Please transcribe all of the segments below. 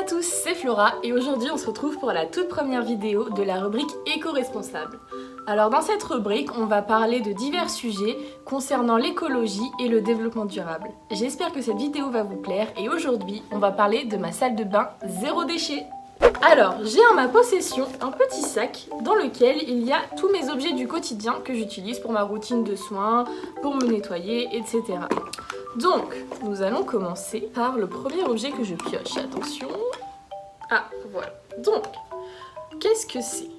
à tous, c'est Flora et aujourd'hui on se retrouve pour la toute première vidéo de la rubrique éco-responsable. Alors dans cette rubrique, on va parler de divers sujets concernant l'écologie et le développement durable. J'espère que cette vidéo va vous plaire et aujourd'hui on va parler de ma salle de bain zéro déchet. Alors, j'ai en ma possession un petit sac dans lequel il y a tous mes objets du quotidien que j'utilise pour ma routine de soins, pour me nettoyer, etc. Donc, nous allons commencer par le premier objet que je pioche. Attention. Ah, voilà. Donc, qu'est-ce que c'est?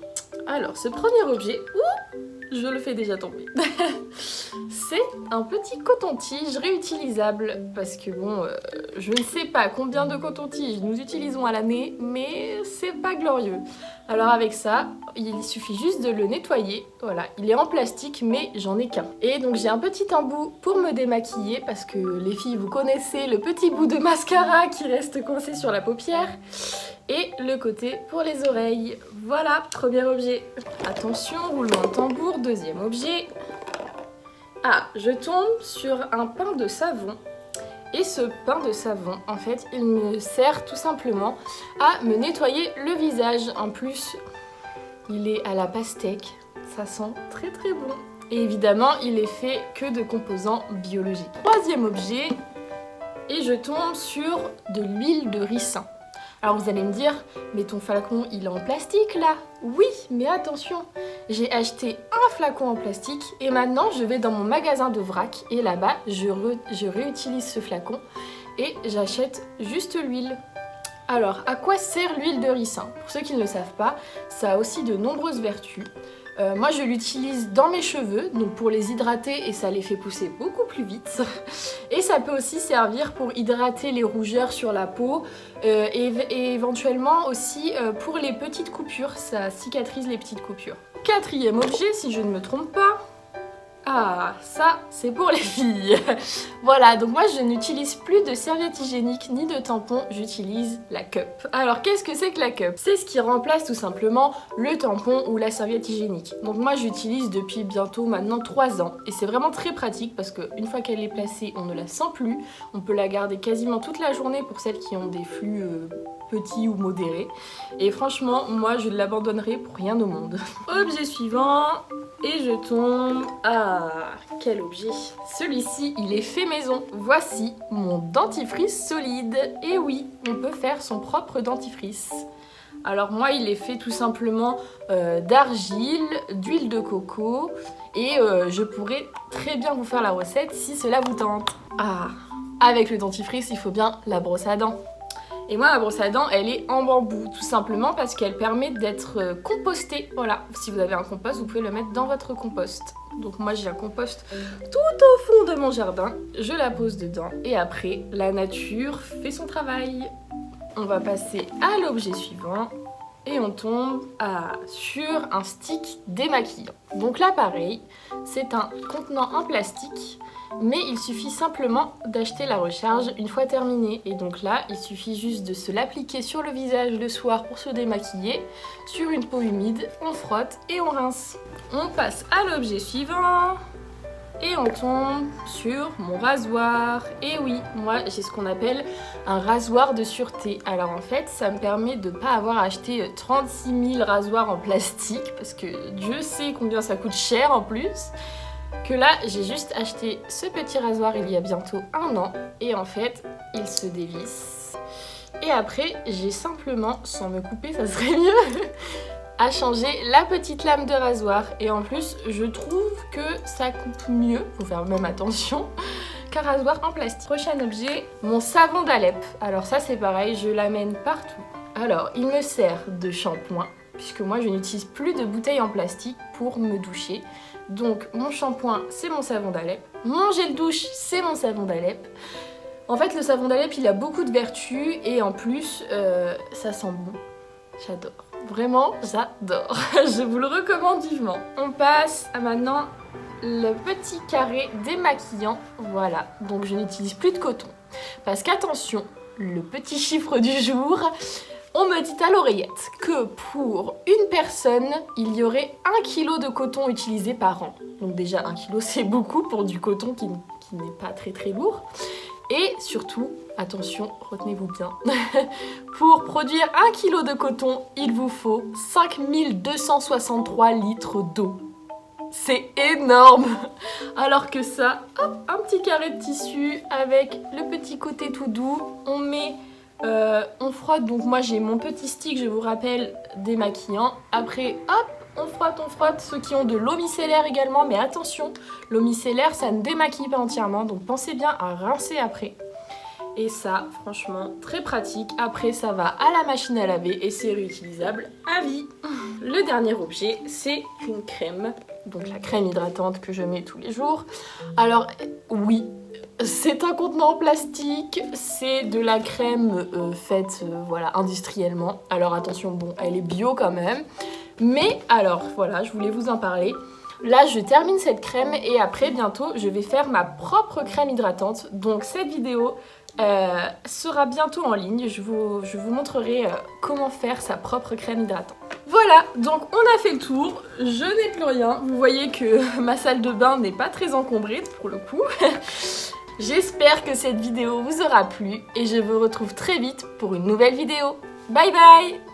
Alors, ce premier objet, je le fais déjà tomber. C'est un petit coton-tige réutilisable parce que bon, je ne sais pas combien de coton-tiges nous utilisons à l'année, mais c'est pas glorieux. Alors avec ça, il suffit juste de le nettoyer. Voilà, il est en plastique, mais j'en ai qu'un. Et donc j'ai un petit embout pour me démaquiller parce que les filles, vous connaissez le petit bout de mascara qui reste coincé sur la paupière. Et le côté pour les oreilles. Voilà, premier objet. Attention, roulement de tambour, deuxième objet. Ah, je tombe sur un pain de savon. Et ce pain de savon, en fait, il me sert tout simplement à me nettoyer le visage. En plus, il est à la pastèque. Ça sent très très bon. Et évidemment, il est fait que de composants biologiques. Troisième objet, et je tombe sur de l'huile de ricin. Alors vous allez me dire, mais ton flacon il est en plastique là? Oui, mais attention, j'ai acheté un flacon en plastique et maintenant je vais dans mon magasin de vrac et là-bas je réutilise ce flacon et j'achète juste l'huile. Alors à quoi sert l'huile de ricin? Pour ceux qui ne le savent pas, ça a aussi de nombreuses vertus. Moi je l'utilise dans mes cheveux, donc pour les hydrater et ça les fait pousser beaucoup plus vite. Et ça peut aussi servir pour hydrater les rougeurs sur la peau et éventuellement aussi pour les petites coupures, ça cicatrise les petites coupures. Quatrième objet, si je ne me trompe pas. Ah, ça, c'est pour les filles. Voilà, donc moi je n'utilise plus de serviette hygiénique ni de tampon, j'utilise la cup. Alors, qu'est-ce que c'est que la cup? C'est ce qui remplace tout simplement le tampon ou la serviette hygiénique. Donc moi j'utilise depuis bientôt maintenant 3 ans et c'est vraiment très pratique parce qu'une fois qu'elle est placée, on ne la sent plus. On peut la garder quasiment toute la journée pour celles qui ont des flux petits ou modérés. Et franchement, moi je l'abandonnerai pour rien au monde. Objet suivant. Et je tombe... Ah, quel objet! Celui-ci, il est fait maison. Voici mon dentifrice solide. Et oui, on peut faire son propre dentifrice. Alors moi, il est fait tout simplement d'argile, d'huile de coco. Et je pourrais très bien vous faire la recette si cela vous tente. Ah, avec le dentifrice, il faut bien la brosse à dents. Et moi, ma brosse à dents, elle est en bambou, tout simplement parce qu'elle permet d'être compostée. Voilà, si vous avez un compost, vous pouvez le mettre dans votre compost. Donc moi, j'ai un compost tout au fond de mon jardin. Je la pose dedans et après, la nature fait son travail. On va passer à l'objet suivant et on tombe sur un stick démaquillant. Donc là, pareil, c'est un contenant en plastique. Mais il suffit simplement d'acheter la recharge une fois terminée. Et donc là, il suffit juste de se l'appliquer sur le visage le soir pour se démaquiller. Sur une peau humide, on frotte et on rince. On passe à l'objet suivant. Et on tombe sur mon rasoir. Et oui, moi j'ai ce qu'on appelle un rasoir de sûreté. Alors en fait, ça me permet de ne pas avoir acheté 36 000 rasoirs en plastique. Parce que Dieu sait combien ça coûte cher en plus. Que là, j'ai juste acheté ce petit rasoir il y a bientôt 1 an et en fait, il se dévisse. Et après, j'ai simplement, sans me couper, ça serait mieux, à changer la petite lame de rasoir. Et en plus, je trouve que ça coupe mieux, faut faire même attention, qu'un rasoir en plastique. Prochain objet, mon savon d'Alep. Alors ça, c'est pareil, je l'amène partout. Alors, il me sert de shampoing, puisque moi, je n'utilise plus de bouteilles en plastique pour me doucher. Donc mon shampoing, c'est mon savon d'Alep. Mon gel douche, c'est mon savon d'Alep. En fait, le savon d'Alep, il a beaucoup de vertus et en plus, ça sent bon. J'adore. Vraiment, j'adore. Je vous le recommande vivement. On passe à maintenant le petit carré démaquillant. Voilà, donc je n'utilise plus de coton. Parce qu'attention, le petit chiffre du jour... On me dit à l'oreillette que pour une personne, il y aurait 1 kg de coton utilisé par an. Donc déjà 1 kg c'est beaucoup pour du coton qui n'est pas très très lourd. Et surtout, Attention, retenez-vous bien. Pour produire 1 kg de coton, il vous faut 5263 litres d'eau. C'est énorme! Alors que ça, hop, un petit carré de tissu avec le petit côté tout doux. On met, on frotte. Donc moi j'ai mon petit stick, je vous rappelle, démaquillant. Après, hop, on frotte. Ceux qui ont de l'eau micellaire également, mais attention, l'eau micellaire ça ne démaquille pas entièrement. Donc pensez bien à rincer après. Et ça, franchement, très pratique. Après, ça va à la machine à laver et c'est réutilisable à vie. Le dernier objet, c'est une crème. Donc la crème hydratante que je mets tous les jours. Alors, oui, c'est un contenant en plastique. C'est de la crème faite voilà, industriellement. Alors attention, bon, elle est bio quand même. Mais alors, voilà, je voulais vous en parler. Là, je termine cette crème et après, bientôt, je vais faire ma propre crème hydratante. Donc cette vidéo sera bientôt en ligne. Je vous montrerai comment faire sa propre crème hydratante. Voilà, donc on a fait le tour. Je n'ai plus rien. Vous voyez que ma salle de bain n'est pas très encombrée pour le coup. J'espère que cette vidéo vous aura plu et je vous retrouve très vite pour une nouvelle vidéo. Bye bye!